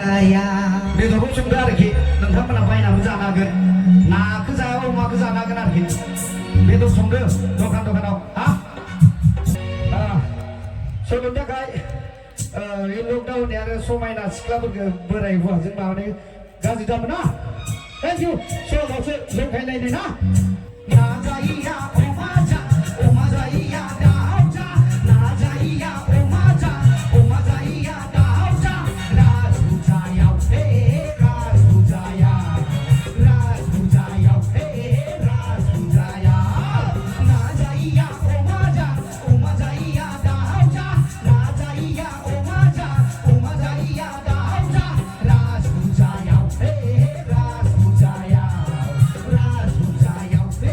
बेदरखौ संदो आरोखि नोंथांमोना बायनाबो जानो हागोन नाखौ जाया अमाखौ जानो हागोन आरोखि बेदर संदो दखानाव सोलोंनो थाखाय लकडाउन आरो समायना सिख्लाफोरखौ बोराय हौवाजों माबानाय गाज्रि दामोना थेंक इउ सोलोंबावसो जंखायलायनाय ना ना जायैया अमा जायैया दाउ जा ना जायैया अमा जायैया दाउ जा राजबुजायाव हे राजबुजायाव हे राजबुजायाव ना जायैया अमा जायैया दाउ जा ना जायैया अमा जायैया दाउ जा राजबुजायाव हे राजबुजायाव हे